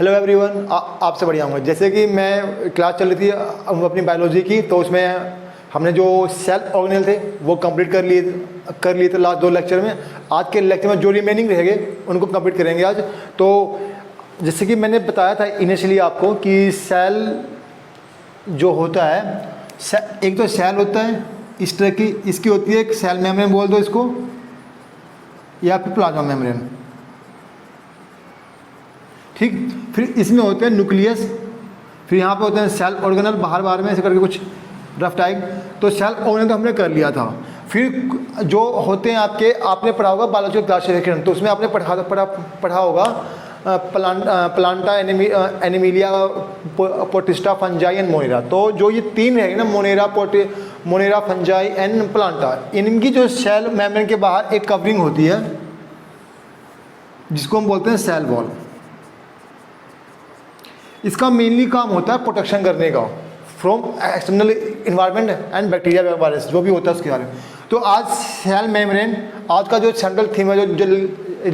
Hello everyone, आपसे बढ़िया हूँ। जैसे कि मैं क्लास चल रही थी अपनी बायोलॉजी की, तो उसमें हमने जो सेल ऑर्गेनेल थे वो कंप्लीट कर लिए थे लास्ट 2 लेक्चर में। आज के लेक्चर में जो रिमेनिंग रहेंगे उनको कंप्लीट करेंगे आज। तो जैसे कि मैंने बताया था इनिशियली आपको कि सेल जो होता है, एक तो सेल होता है इस तरह की, इसकी होती है एक सेल मेम्ब्रेन बोल दो इसको, या फिर प्लाज्मा मेम्ब्रेन, ठीक। फिर इसमें होते हैं न्यूक्लियस, फिर यहाँ पे होते हैं सेल ऑर्गेनल, बाहर में ऐसे करके कुछ रफ टाइप। तो सेल ऑर्गेनल तो हमने कर लिया था। फिर जो होते हैं आपने पढ़ा होगा बायोलॉजिकल क्लासिफिकेशन, तो उसमें आपने पढ़ा होगा Plantae, Animalia, Protista, Fungi and Monera. तो जो ये 3 है ना, मोनेरा, फंजाई एंड प्लांटा, इनकी जो सेल मेम्ब्रेन के बाहर एक कवरिंग होती है जिसको हम बोलते हैं सेल वॉल। इसका मेनली काम होता है प्रोटेक्शन करने का from external environment and bacteria virus जो भी होता है उसके बारे में। तो आज सेल मेम्ब्रेन, आज का जो सेंट्रल थीम है जो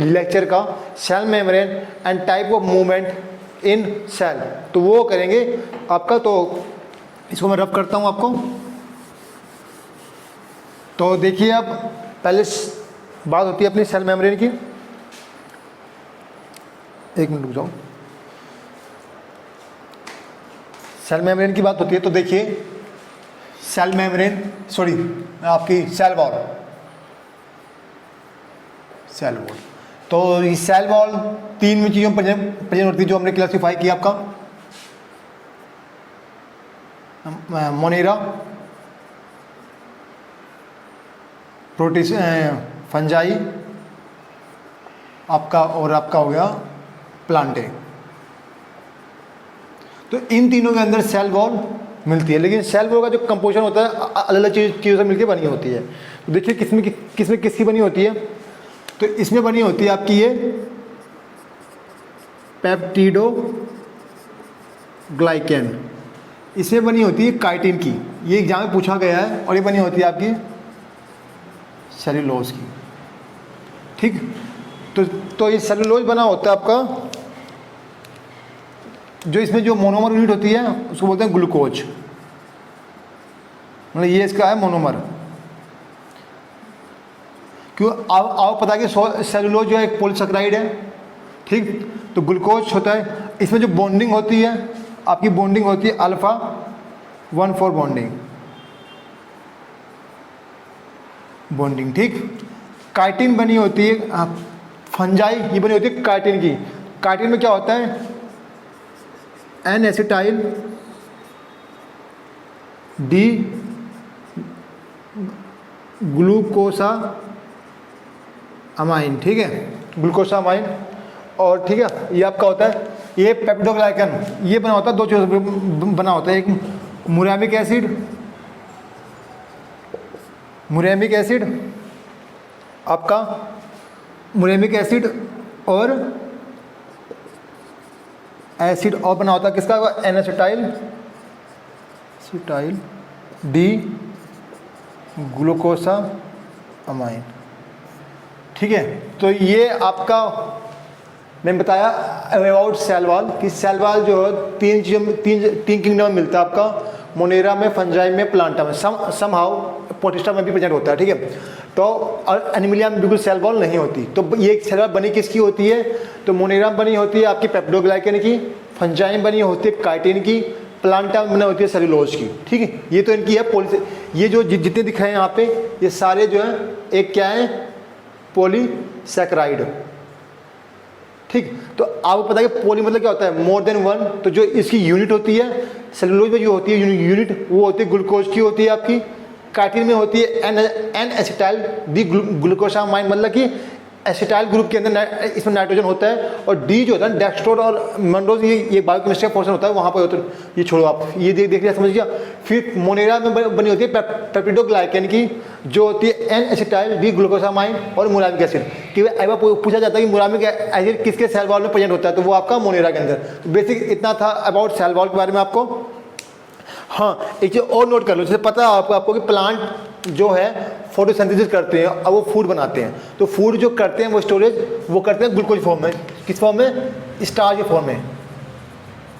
लेक्चर का, cell membrane and type of movement in cell, तो वो करेंगे आपका। तो इसको मैं रफ करता हूँ आपको। तो देखिए, अब पहले बात होती है अपनी सेल मेम्ब्रेन की। एक मिनट रुक जाओ। सेल मेम्ब्रेन की बात होती है तो देखिए, सेल मेम्ब्रेन आपकी सेल वॉल। तो ये सेल वॉल 3 चीज़ों पर प्रेजेंट होती है जो हमने क्लासीफाई किया आपका, मोनेरा, फंजाई आपका, और आपका हो गया प्लांटे। तो इन तीनों के अंदर सेल वॉल मिलती है, लेकिन सेल वॉल का जो कंपोजिशन होता है अलग अलग चीज़ों से मिलकर बनी होती है। तो देखिए किसमें किसकी बनी होती है। तो इसमें बनी होती है आपकी ये पेप्टिडोग्लाइकेन, इसमें बनी होती है काइटिन की, ये एग्जाम में पूछा गया है। और ये बनी होती है आपकी सेलुलोज की, ठीक। तो ये सेलुलोज बना होता है आपका, जो इसमें जो मोनोमर यूनिट होती है उसको बोलते हैं ग्लूकोज, मतलब ये इसका है मोनोमर। क्यों आप पता है कि सेलुलोज जो है एक पॉलीसेकेराइड है, ठीक। तो ग्लूकोज होता है, इसमें जो बॉन्डिंग होती है आपकी, बॉन्डिंग होती है अल्फा 1,4 बॉन्डिंग, ठीक। काइटिन बनी होती है, फंजाई ये बनी होती है काइटिन की। काइटिन में क्या होता है, एन एसिटाइल डी ग्लूकोसा अमाइन, ठीक है, ग्लूकोसा अमाइन। और ठीक है, ये आपका होता है ये पेप्टिडोग्लाइकन, ये बना होता है 2 चीज़ों से बना होता है, एक मुरामिक एसिड आपका, मुरामिक एसिड और एसिड, और बना होता है किसका, एन एसिटाइल डी ग्लूकोसा अमाइन, ठीक है। तो ये आपका मैंने बताया अबाउट सेल वॉल कि सेल वॉल जो है 3 किंगडम में मिलता है आपका, मोनेरा में, फंजाई में, प्लांटा में, समहाउ पोर्टिस्टा में भी प्रेजेंट होता है, ठीक है। तो और एनिमिलिया में बिल्कुल सेल वॉल नहीं होती। तो ये सेल वॉल बनी किसकी होती है, तो मोनेरा में बनी होती है आपकी पेप्टिडोग्लाइकेन की, फंजाई में बनी होती है काइटिन की, प्लांटा में बनी होती है सेलुलोज की, ठीक है। ये तो इनकी है ये जो जितने दिख रहे हैं यहाँ पे, ये सारे जो है एक क्या है, पॉलीसैकेराइड, ठीक। तो आपको पता है कि पॉली मतलब क्या होता है, मोर देन 1। तो जो इसकी यूनिट होती है सेलुलोज में जो होती है यूनिट, वो होती है ग्लूकोज की होती है आपकी, काइटिन में होती है एन एसिटाइल डी ग्लूकोसामाइन, मतलब कि एसिटाइल ग्रुप के अंदर इसमें नाइट्रोजन होता है, और डी जो होता है डेक्स्ट्रोज और मंडोज, ये बायोकेमिस्ट्री का पोर्शन होता है, वहाँ पर होता है। ये छोड़ो आप, ये देख लिया, समझ गया। फिर मोनेरा में बनी होती है पेप्टिडोग्लाइकेन की, जो होती है एन एसिटाइल डी ग्लूकोसामाइन और मुरामिक एसिड। कि एक बार पूछा जाता है कि मुरामिक एसिड किसके सेल वॉल में प्रेजेंट होता है, तो वो आपका मोनेरा के अंदर। तो बेसिक इतना था अबाउट सेल वॉल के बारे में आपको। हाँ, एक चीज़ और नोट कर लो, जैसे पता है आपको कि प्लांट जो है फोटोसिंथेसिस करते हैं और वो फूड बनाते हैं। तो फूड जो करते हैं वो स्टोरेज वो करते हैं ग्लूकोज फॉर्म में, किस फॉर्म में, स्टार्च के फॉर्म में,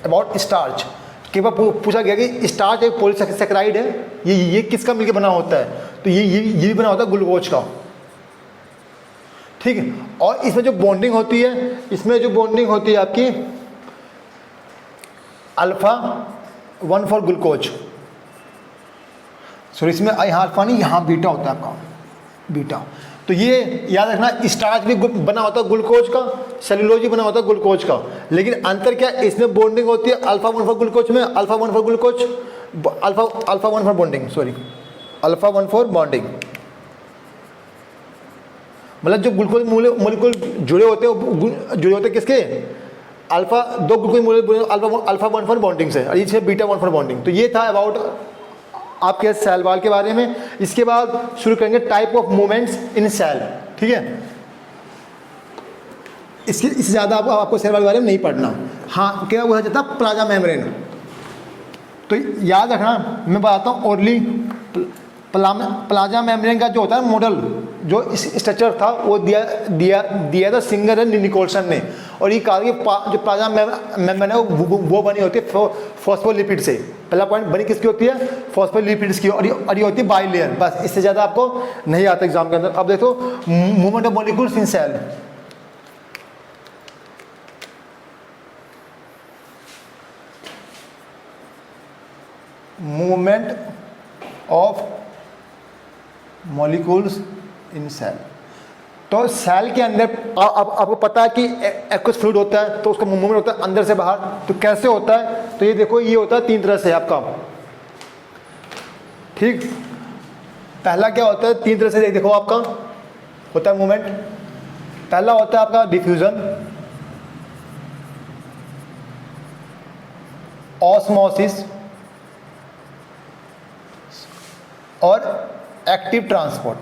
अबाउट स्टार्च। कई बार पूछा गया कि स्टार्च एक पॉलीसैकेराइड है, ये किसका मिलकर बना होता है, तो ये भी बना होता है ग्लूकोज का, ठीक है। और इसमें जो बॉन्डिंग होती है, इसमें जो बॉन्डिंग होती है आपकी अल्फा 1 फॉर ग्लूकोज, सॉरी इसमें यहाँ अल्फा नहीं, यहाँ बीटा होता है आपका, बीटा। तो ये याद रखना, स्टार्च भी बना होता है ग्लूकोज का, सेलुलोज भी बना होता है ग्लूकोज का, लेकिन अंतर क्या है, इसमें बॉन्डिंग होती है अल्फा 1 फॉर ग्लूकोज में, alpha 1 for glucose, alpha 1 for bonding, sorry alpha 1 for bonding. मतलब जो ग्लूकोज मोलिक्यूल जुड़े होते हैं किसके, alpha 2 glucose molecule alpha 1 for bonding से, और इसमें बीटा 1 फॉर बॉन्डिंग। तो ये था अबाउट आपके सेल वॉल के बारे में। इसके बाद शुरू करेंगे type of movements in cell, ठीक है। इससे ज़्यादा आपको सेल वॉल के बारे में नहीं पढ़ना। हाँ, क्या हुआ जाता है प्लाज्मा मेम्ब्रेन, तो याद रखना, मैं बताता हूँ ओरली। प्लाज्मा मेम्ब्रेन का जो होता है मॉडल, जो स्ट्रक्चर था वो दिया था सिंगर निकोल्सन ने, और ये कहा कि जो प्लाज्मा मेम्ब्रेन है वो बनी होती है फॉस्फोलिपिड से। पहला पॉइंट बनी किसकी होती है, फॉस्फोलिपिड्स की, और ये होती है बाइलेयर। बस इससे ज़्यादा आपको नहीं आता एग्जाम के अंदर। अब देखो movement of molecules in cell. Movement of molecules in cell. तो सेल के अंदर आपको पता है कि एक्वस फ्लूइड होता है, तो उसका मूवमेंट होता है अंदर से बाहर। तो कैसे होता है, तो ये देखो, ये होता है 3 तरह से आपका, ठीक। पहला क्या होता है, 3 तरह से देखो आपका होता है मूवमेंट। पहला होता है आपका डिफ्यूजन, ऑस्मोसिस और एक्टिव ट्रांसपोर्ट।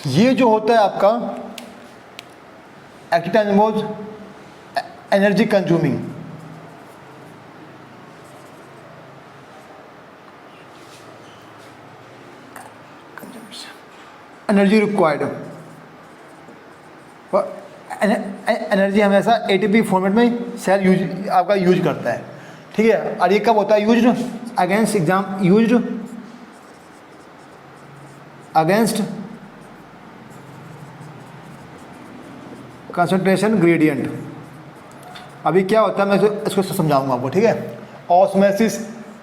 ये जो होता है आपका active transport energy consuming, energy required, energy हमेशा एटीपी फॉर्मेट में सेल आपका यूज करता है, ठीक है। और ये कब होता है used, against exam, used against concentration gradient. अभी क्या होता है, मैं इसको समझाऊंगा आपको, ठीक है। ऑस्मोसिस,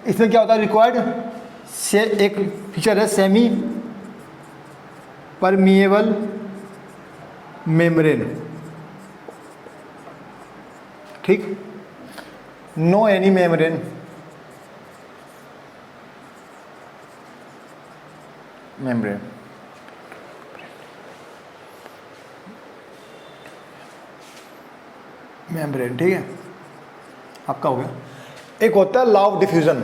इसमें क्या होता है, रिक्वायर्ड से एक फीचर है सेमी परमिएबल मेम्ब्रेन, ठीक, नो एनी मेम्ब्रेन मेम्ब्रेन, ठीक है, आपका हो गया। एक होता है लॉ ऑफ डिफ्यूजन।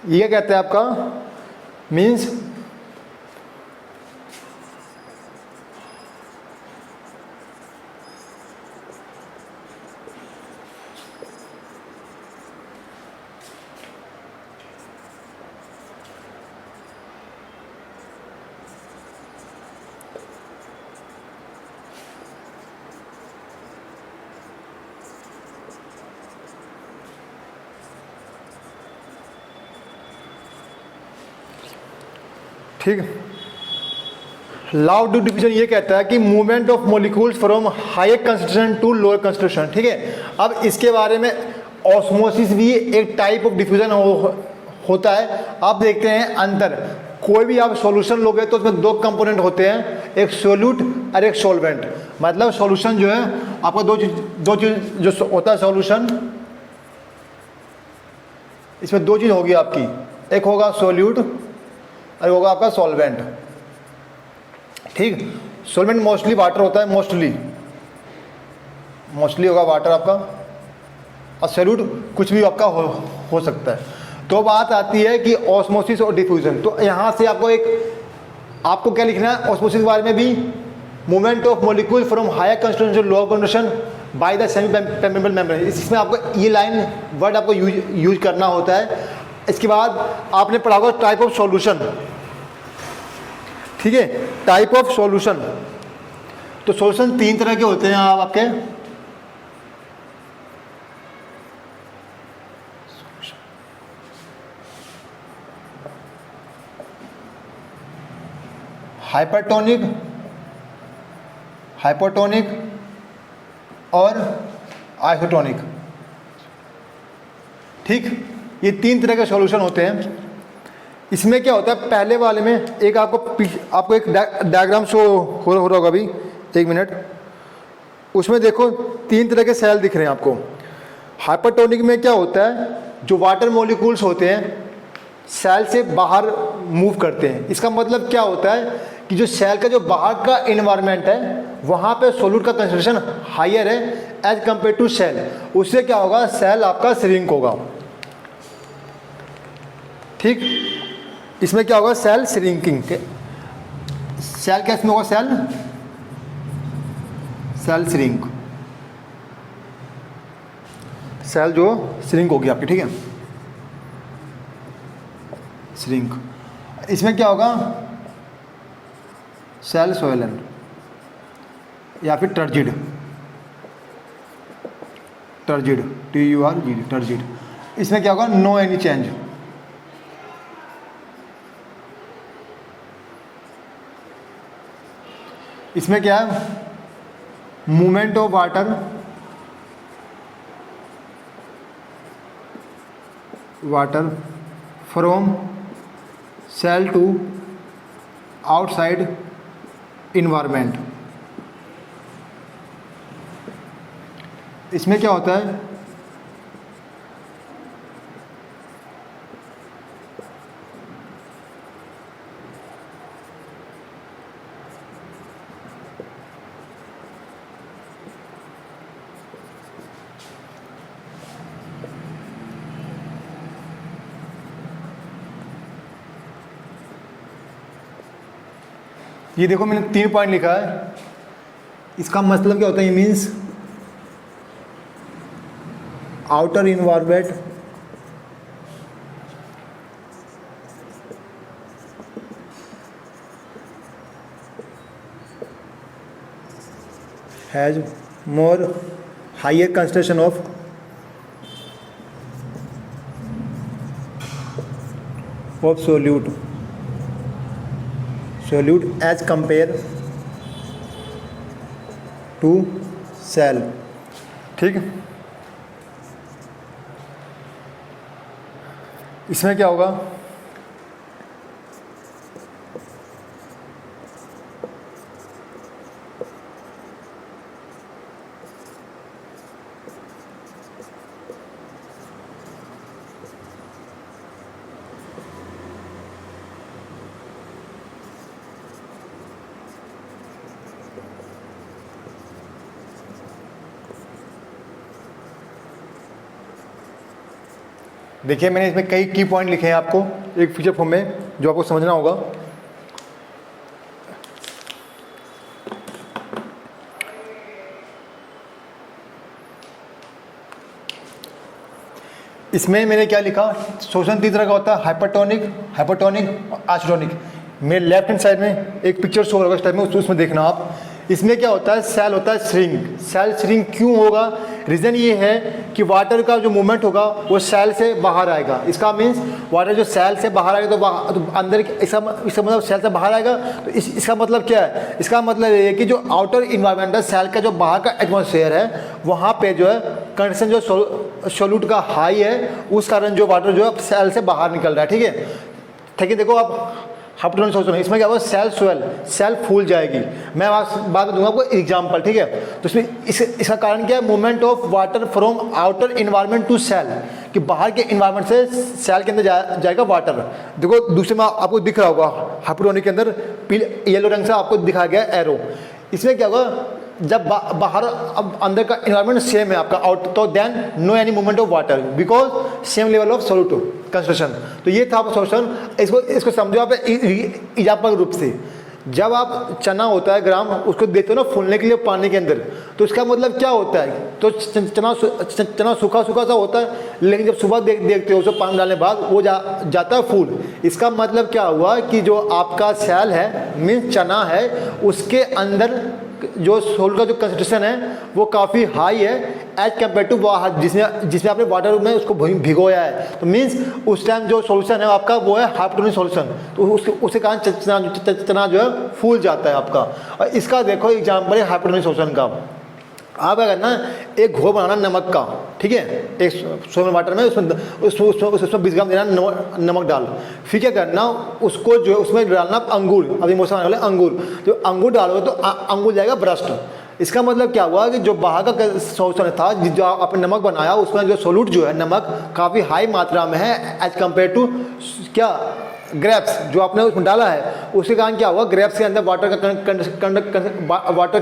ये कहते हैं आपका मीन्स ठीक। लॉ ऑफ डिफ्यूजन ये कहता है कि movement of molecules from higher concentration to lower concentration, ठीक है। अब इसके बारे में ऑस्मोसिस भी एक टाइप ऑफ डिफ्यूजन होता है। आप देखते हैं अंतर, कोई भी आप सॉल्यूशन लोगे तो उसमें 2 कंपोनेंट होते हैं, एक सोल्यूट और एक सॉल्वेंट। मतलब सॉल्यूशन जो है आपका दो चीज जो होता है सॉल्यूशन, इसमें 2 चीज़ होगी आपकी, एक होगा सोल्यूट और होगा आपका सॉल्वेंट, ठीक। सॉल्वेंट मोस्टली वाटर होता है, मोस्टली होगा वाटर आपका, और सोल्यूट कुछ भी आपका हो सकता है। तो बात आती है कि ऑस्मोसिस और डिफ्यूजन। तो यहाँ से आपको क्या लिखना है ऑस्मोसिस के बारे में भी, movement of molecule from higher concentration to lower concentration by the semi permeable membrane. इसमें आपको ये लाइन वर्ड आपको यूज करना होता है। इसके बाद आपने पढ़ा होगा टाइप ऑफ सॉल्यूशन, ठीक है, टाइप ऑफ सॉल्यूशन। तो सॉल्यूशन 3 तरह के होते हैं आपके, हाइपरटोनिक, हाइपोटोनिक और आइसोटोनिक, ठीक। ये 3 तरह के सॉल्यूशन होते हैं। इसमें क्या होता है, पहले वाले में एक आपको एक डायग्राम शो हो रहा होगा अभी, 1 मिनट। उसमें देखो 3 तरह के सेल दिख रहे हैं आपको। हाइपरटोनिक में क्या होता है, जो वाटर मॉलिक्यूल्स होते हैं सेल से बाहर मूव करते हैं। इसका मतलब क्या होता है कि जो सेल का जो बाहर का इन्वायरमेंट है वहाँ पे सोल्यूट का कंसंट्रेशन हायर है एज कंपेयर टू सेल। उससे क्या होगा, सेल आपका श्रिंक होगा, ठीक। इसमें क्या होगा, सेल श्रिंकिंग। सेल क्या इसमें होगा, सेल श्रिंक, सेल जो श्रिंक होगी आपकी, ठीक है, श्रिंक। इसमें क्या होगा, सेल स्वैलन या फिर टर्जिड, टर्जिड, TURGID, टर्जिड। इसमें क्या होगा, नो एनी चेंज। इसमें क्या है, movement of water, water from cell to outside environment. इसमें क्या होता है, ये देखो मैंने 3 पॉइंट लिखा है। इसका मतलब क्या होता है, ये means outer environment has more higher concentration of solute as compare to cell, ठीक। इसमें क्या होगा, देखिए मैंने इसमें कई की पॉइंट लिखे हैं आपको एक फीचर फॉर्म में, जो आपको समझना होगा। इसमें मैंने क्या लिखा, शोषण 3 तरह का होता है, हाइपरटोनिक, हाइपोटोनिक और आइसोटोनिक। मेरे लेफ्ट हैंड साइड में एक पिक्चर शो होगा इस टाइप में, उसमें देखना आप। इसमें क्या होता है, सेल होता है श्रिंक। सेल श्रिंक क्यों होगा, रीज़न ये है कि वाटर का जो मूवमेंट होगा वो सेल से बाहर आएगा। इसका मीन्स वाटर जो सेल से बाहर आएगा तो अंदर इसका मतलब सेल से बाहर आएगा। तो इसका मतलब क्या है, इसका मतलब ये है कि जो आउटर इन्वायरमेंट है, सेल का जो बाहर का एटमॉस्फेयर है, वहाँ पे जो है कंडीशन जो सोल्यूट का हाई है, उस कारण जो वाटर जो है सेल से बाहर निकल रहा है, ठीक है। ठीक है, देखो आप हाइपोटोनिक सोल्यूशन है, इसमें क्या होगा, सेल स्वेल, सेल फूल जाएगी। मैं बाद में दूंगा आपको एग्जांपल, ठीक है। तो इसमें इसका कारण क्या है, movement of water from outer environment to cell, कि बाहर के इन्वायरमेंट से सेल के अंदर जाएगा वाटर। देखो दूसरे में आपको दिख रहा होगा, हाइपोटोनिक के अंदर येलो रंग से आपको दिखाया गया एरो। इसमें क्या होगा, जब बाहर अब अंदर का इन्वायरमेंट सेम है आपका आउट, तो then no any movement of water because same level of solute concentration. तो ये था आपका सोल्यूशन। इसको समझो आप एग्जाम्पल रूप से। जब आप चना होता है ग्राम उसको देते हो ना फूलने के लिए पानी के अंदर, तो इसका मतलब क्या होता है, तो चना सूखा सूखा सा होता है, लेकिन जब सुबह देखते हो उसको पानी डालने के बाद वो जाता है फूल। इसका मतलब क्या हुआ कि जो आपका सेल है मीन्स चना है, उसके अंदर जो सोल का जो कंसंट्रेशन है वो काफ़ी हाई है एज कम्पेयर टू जिसमें आपने वाटर में उसको भिगोया है। तो मीन्स उस टाइम जो सॉल्यूशन है आपका वो है हाइपोटोनिक सॉल्यूशन, तो उसके कारण चना जो है फूल जाता है आपका। और इसका देखो एग्जाम्पल है हाइपोटोनिक सॉल्यूशन का। आप क्या करना, एक घोल बनाना नमक का, ठीक है, एक सोलर वाटर में उसमें 20 ग्राम देना नमक डाल, फिर क्या करना उसको जो है उसमें डालना अंगूर, अभी मौसम आने वाला अंगूर, जो अंगूर डालोगे तो अंगूर जाएगा ब्रस्ट। इसका मतलब क्या हुआ कि जो बाहर का सॉल्यूशन था जो आपने नमक बनाया उसमें जो सोल्यूट जो है नमक काफ़ी हाई मात्रा में है एज कम्पेयर टू क्या ग्रेप्स जो आपने उसमें डाला है। उसके कारण क्या हुआ, ग्रेप्स के अंदर वाटर का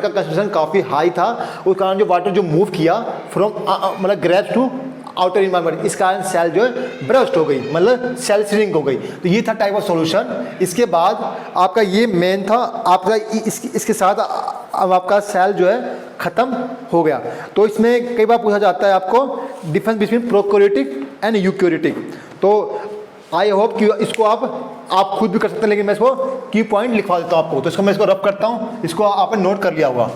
कंसंट्रेशन काफ़ी हाई था, उस कारण जो वाटर जो मूव किया फ्रॉम मतलब ग्रेप्स टू आउटर इन्वायरमेंट, इस कारण सेल जो है ब्रस्ट हो गई, मतलब सेल श्रिंक हो गई। तो ये था टाइप ऑफ सॉल्यूशन। इसके बाद आपका ये मेन था आपका इसके साथ अब आपका सेल जो है ख़त्म हो गया। तो इसमें कई बार पूछा जाता है आपको difference between prokaryotic and eukaryotic. तो आई होप कि इसको आप खुद भी कर सकते हैं, लेकिन मैं इसको की पॉइंट लिखवा देता हूँ आपको। तो इसको मैं इसको रब करता हूँ, इसको आपने नोट कर लिया होगा।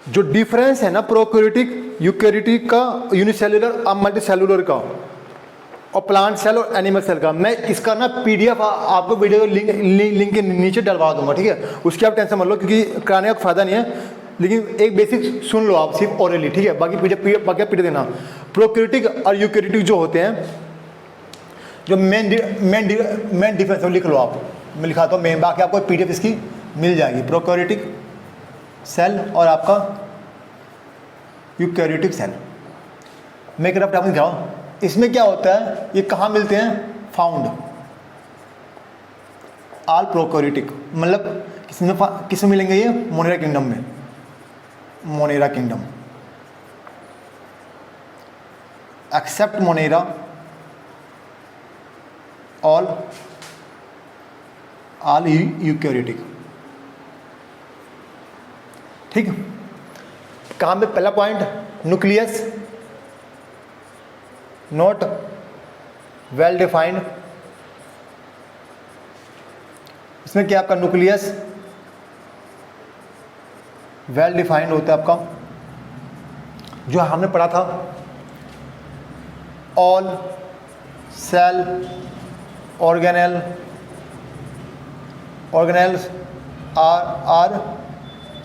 जो डिफरेंस है ना प्रोकैरियोटिक यूकैरियोटिक का, यूनिसेलुलर और मल्टीसेलुलर का, और प्लांट सेल और एनिमल सेल का, मैं इसका ना पीडीएफ आपको वीडियो लिंक के नीचे डलवा दूंगा, ठीक है। उसकी आप टेंशन मत लो क्योंकि कराने का फायदा नहीं है, लेकिन एक बेसिक सुन लो आप सिर्फ ओरली, ठीक है। बाकी पीडीएफ देना। प्रोकैरियोटिक और यूकैरियोटिक जो होते हैं, जो मेन डिफरेंस लिख लो आप, मैं लिखाता हूँ मेन, बाकी आपको पीडीएफ इसकी मिल जाएगी। प्रोकैरियोटिक सेल और आपका यूकैरियोटिक सेल। मैं एक रफ आपको दिखाऊँ, इसमें क्या होता है, ये कहाँ मिलते हैं, फाउंड ऑल प्रोकैरियोटिक, मतलब किसमें मिलेंगे ये, मोनेरा किंगडम में, Monera kingdom except Monera all eukaryotic, ठीक। कहाँ पे पहला point, nucleus not well defined. इसमें क्या आपका न्यूक्लियस वेल डिफाइंड होता है आपका, जो हमने पढ़ा था all cell organelles are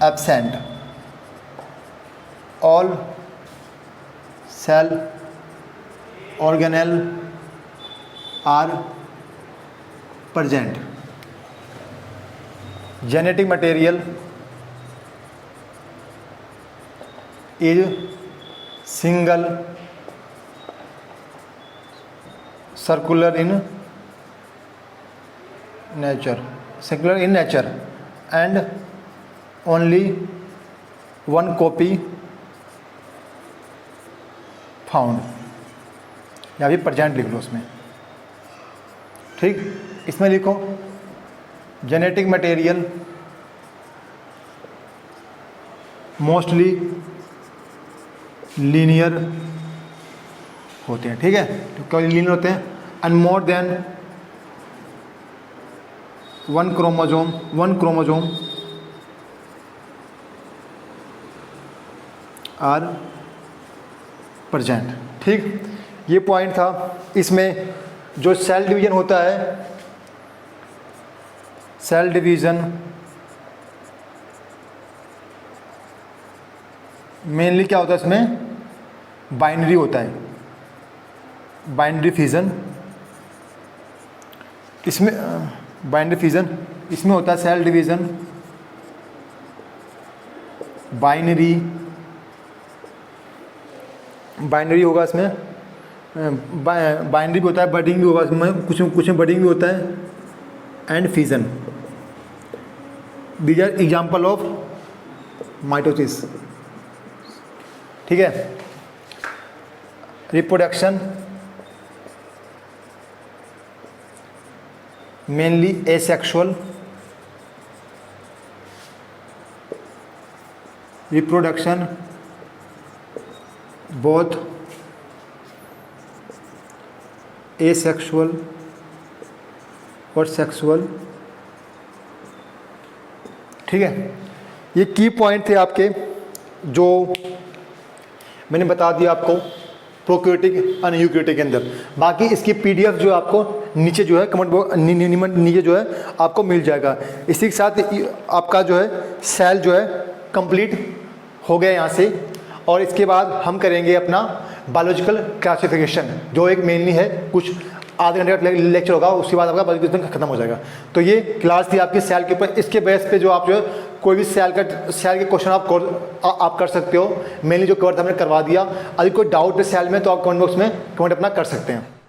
absent, all cell organelle are present, genetic material is single circular in nature and only one copy found, या भी प्रेजेंट लिख लो उसमें, ठीक। इसमें लिखो जेनेटिक मटेरियल मोस्टली लीनियर होते हैं, ठीक है। तो क्या लीनियर होते हैं, and more than one chromosome are present, ठीक। ये पॉइंट था। इसमें जो सेल डिवीजन होता है, सेल डिवीजन मेनली क्या होता है, इसमें बाइनरी होता है, बाइनरी फिजन। इसमें बाइनरी फिजन इसमें होता है सेल डिवीजन, बाइनरी होगा इसमें, बाइनरी भी होता है, बडिंग भी होगा इसमें, कुछ में बडिंग भी होता है, and fission. These are example of mitosis, ठीक है। Reproduction mainly asexual, reproduction both asexual और सेक्सुअल, ठीक है। ये की पॉइंट थे आपके जो मैंने बता दिया आपको प्रोक्रियोटिक और यूक्रियोटिक के अंदर। बाकी इसकी पीडीएफ जो आपको नीचे जो है कमेंट नीचे जो है आपको मिल जाएगा। इसी के साथ आपका जो है सेल जो है कंप्लीट हो गया यहाँ से। और इसके बाद हम करेंगे अपना बायोलॉजिकल क्लासिफिकेशन, जो एक मेनली है कुछ आधे घंटे का लेक्चर होगा, उसके बाद आपका बायोलॉजी खत्म हो जाएगा। तो ये क्लास थी आपकी सेल के ऊपर। इसके बेस पे जो आप जो है कोई भी सेल के क्वेश्चन आप कर सकते हो। मेनली जो कवर था मैंने करवा दिया। अगर कोई डाउट है सेल में तो आप कमेंट बॉक्स में कमेंट अपना कर सकते हैं।